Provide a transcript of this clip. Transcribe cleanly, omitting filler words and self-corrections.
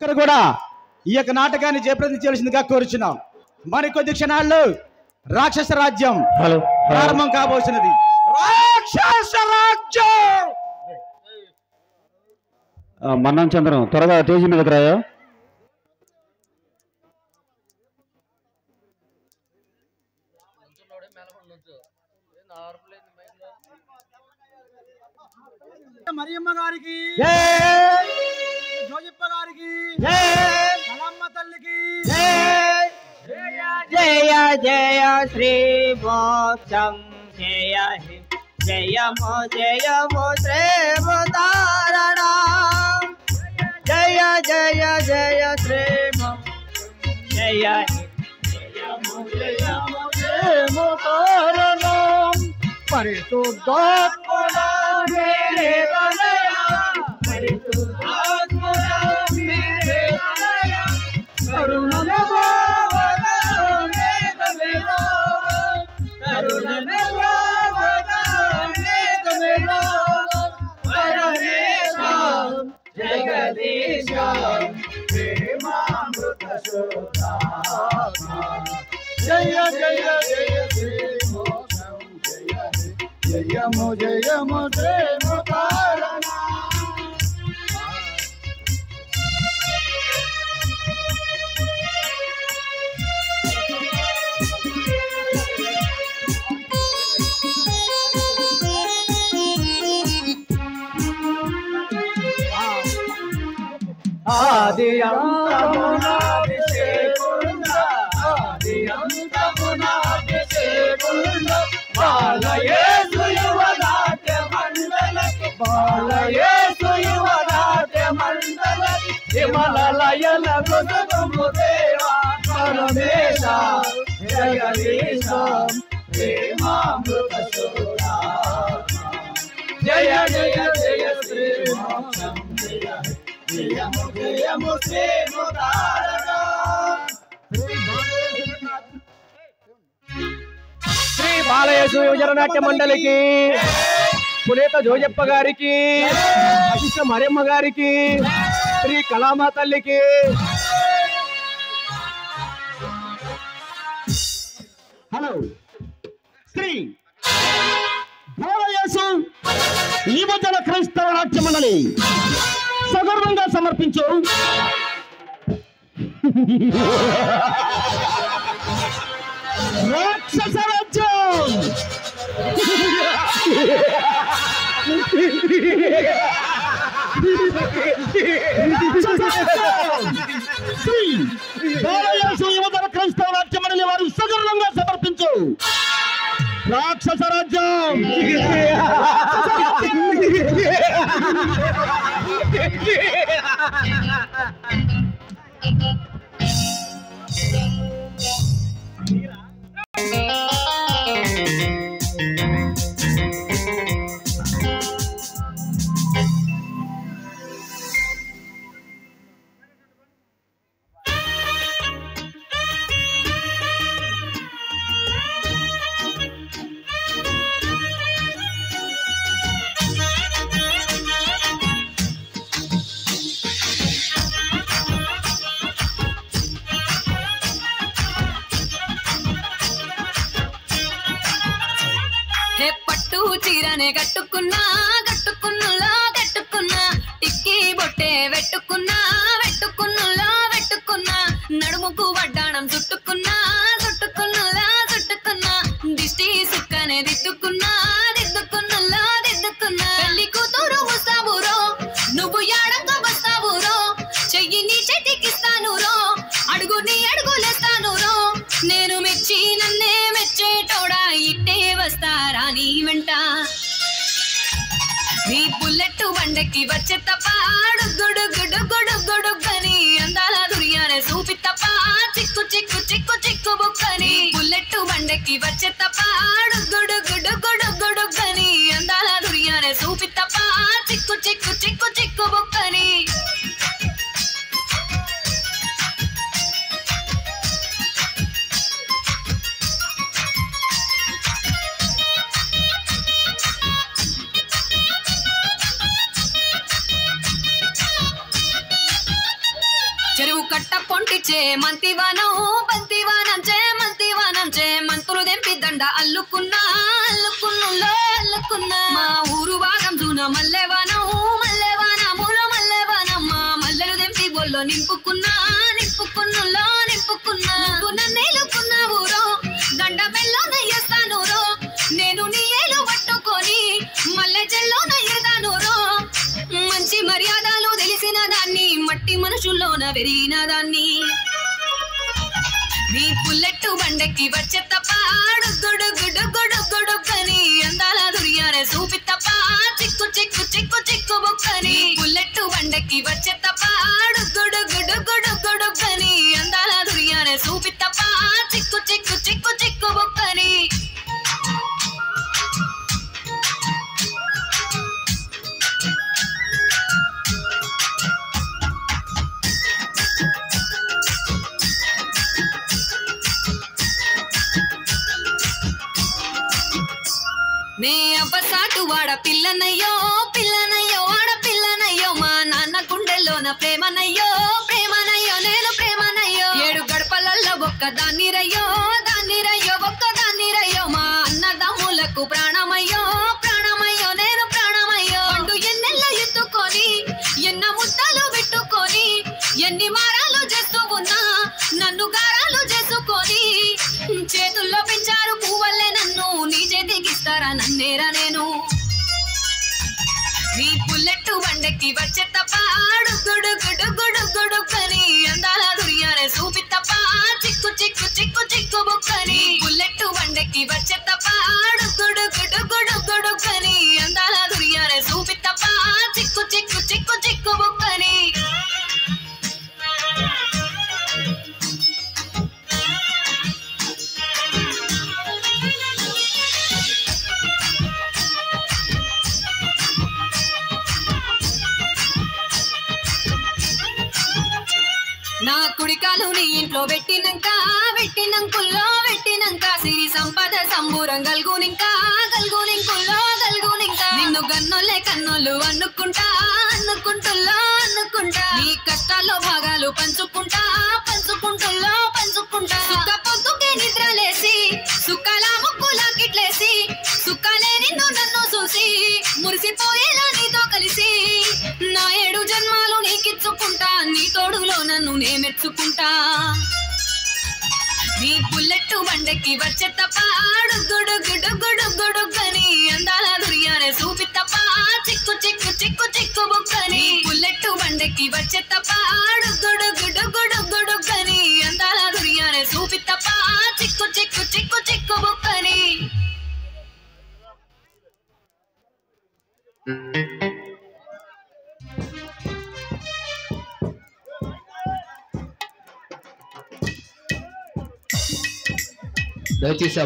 ఇక్కడ కూడా ఈ యొక్క నాటకాన్ని జయప్రదించాల్సిందిగా కోరుచున్నాం. మరికొద్ది క్షణాల్లో రాక్షస రాజ్యం ప్రారంభం కాబోతున్నది. రాక్షస రాజ్యం మన్నం చంద్రం త్వరగా తేజీ మీదకి రాయా. మరియమ్మ గారికి, జోజప్ప గారికి, కలమ్మ తల్లికి జయ జయ శ్రీ మోక్షం జయ జయము జయము శ్రీముదారణ జయ జయ జయ శ్రీ జయ జయము జయము శ్రీముదారణ పరిశుద్ధాత్మన మేరే తనయ పరిశుద్ధాత్మన మేరే తనయ కరుణ జయ జయ జయ శ్రీ మోక్షం జయ జయము జయము శ్రీముదారణ ఆది అంతమునాది సేకున్న ఆది అంతమునాది సేకున్న బాలయేసు యువనాట్య మండలకి బాలయేసు యువనాట్య మండలకి విమలలయల గుణము దేవా పరమేశ జగదీశ ప్రేమామృత సూరా జయ జయ జయ శ్రీ మోక్షం జయ జయము జయము శ్రీముదారణ శ్రీ బాలయేసు యువజన నాట్య మండలికి, పునేత జోజప్ప గారికి, అశిష మరియమ్మ గారికి, శ్రీ కళామా తల్లికి, హలో శ్రీ బాలయేసు యువజన క్రైస్తవ నాట్య మండలి సగర్వంగా సమర్పించు రాక్షస రాజ్యం శ్రీ బాలయేసు యువజన క్రైస్తవ నాట్య మండలి వారు సగర్వంగా సమర్పించు రాక్షస రాజ్యం. పట్టు చీరనే కట్టుకున్నా కట్టుకున్నులా కట్టుకున్నా టిక్కీ బొట్టే వెట్టుకున్నా వెట్టుకున్నులా వెట్టుకున్నా నడుముకు వడ్డాణం చుట్టుకున్నా చుట్టుకున్నులా చుట్టుకున్నా దిష్టి సుక్కనే దిద్దుకున్నా దిద్దుకున్నులా దిద్దుకున్నా పెళ్లి కూతురు వస్తావురో నువ్వు యాడంగా వస్తావురో చెయ్యి నీ చేతికిస్తాను రో అడుగు నీ అడుగులేస్తాను రో నేను మెచ్చి నన్నే మెచ్చేటోడా ఇట్టే వస్తారా నీ వెంట నీ బుల్లెట్ బండకి వచ్చే తప్ప గుడు గుడు గుడు గుడుగని అందాల దుర్యానే చూపి తప్ప చిక్కు చిక్కు చిక్కు చిక్కు బుక్కని బుల్లెట్ బండకి వచ్చే తప్ప గుడు గుడు గుడు గుడుగని అందాల దుర్యానే చూపి తప్ప చిక్కు చిక్కు చిక్కు చిక్కు బుక్కని చెరువు కట్ట పొంటిచే మంతివానం బంతివానం చే మంతివానం చే మంతులు దెంపి దండ అల్లుకున్నా మా ఊరు భాగం జూన మల్లెవానం మల్లెవానములో మల్లెవానమ్మ మల్లెలు దెంపి బొల్లో నింపుకున్నా నన్నేలుకున్న ఊరో దండ మెల్లో నయ్యేస్తాను రో నేను నీ ఏలు పట్టుకొని మల్లె చెల్లో నయ్యేదాను రో మంచి మర్యాదలు తెలిసిన దాన్ని మట్టి మనుషుల్లోన పెరిగిన దాన్ని నీ పుల్లెట్టు బండకి వచ్చే తప్ప గుడుగుడుగుడుగుడుగుడుగని అందాల దుర్యానే చూపి తప్ప చిక్కు చిక్కు చిక్కు చిక్కు బుక్కని పుల్లెట్టు బండకి వచ్చే తప్ప గుడుగుడుగుడుగుడుగని అందాల దుర్యానే చూపి తప్ప చిక్కు చిక్కు చిక్కు చిక్కు బుక్కని నే అబ్బసాటు వాడ పిల్లనయ్యో ఆడపిల్లనయ్యో మా నాన్న గుండెల్లోన ప్రేమనయ్యో నేను ప్రేమనయ్యో 7 గడపలల్లో ఒక్కదాన్ని రయ్యో ఒక్కదాన్ని మా అన్నదమ్ములకు ప్రాణమయ్యో నేను ప్రాణమయ్యో అంటూ ఎన్నెల్లో ఎత్తుకొని ఎన్న ముద్దలు పెట్టుకొని ఎన్ని మారాలు చేస్తూ ఉన్నా నన్ను గారాలు చేసుకొని చేతుల్లో పెంచారు పువ్వల్లే నన్ను నీ చేతికిస్తారా నన్నేరా నేను నీ పుల్లెట్టు బండకి వచ్చే తప్ప గుడుగుడుగుడుగుడుగని అందాల దుర్యానే చూపి తప్ప చిక్కు చిక్కు చిక్కు చిక్కు బుక్కని పుల్లెట్టు బండకి వచ్చే తప్ప గుడుగుడుగుడుగుడుగని అందాల దుర్యానే చూపి తప్ప చిక్కు చిక్కు చిక్కు చిక్కు బుక్కని నా కుడికాలు నీ ఇంట్లో పెట్టినంక సిరి సంపద సంబూరం గల్గునింకా నిన్ను గన్నోలే కన్నోళ్ళు అనుకుంటా నీ కష్టాల్లో భాగాలు పంచుకుంటా సుఖ పొద్దుకే నిద్రలేసి సుఖాల ముక్కులా కిట్లేసి సుఖాలే నిన్ను నన్ను చూసి మురిసిపోయేలా నీతో కలిసి నా 7 జన్మాలు నీకిచ్చుకుంటా నీ తోడులో నన్ను నే మెచ్చుకుంటా నీ పుల్లెట్టు బండకి వచ్చే తప్ప గుడుగుడుగుడుగుడుగని అందాల దుర్యానే చూపి తప్ప చిక్కు చిక్కు చిక్కు చిక్కు బుక్కని పుల్లెట్టు బండకి వచ్చే తప్ప గుడుగుడుగుడుగుడుగని అందాల దుర్యానే చూపి తప్ప చిక్కు చిక్కు చిక్కు చిక్కు బుక్కని దయచేసి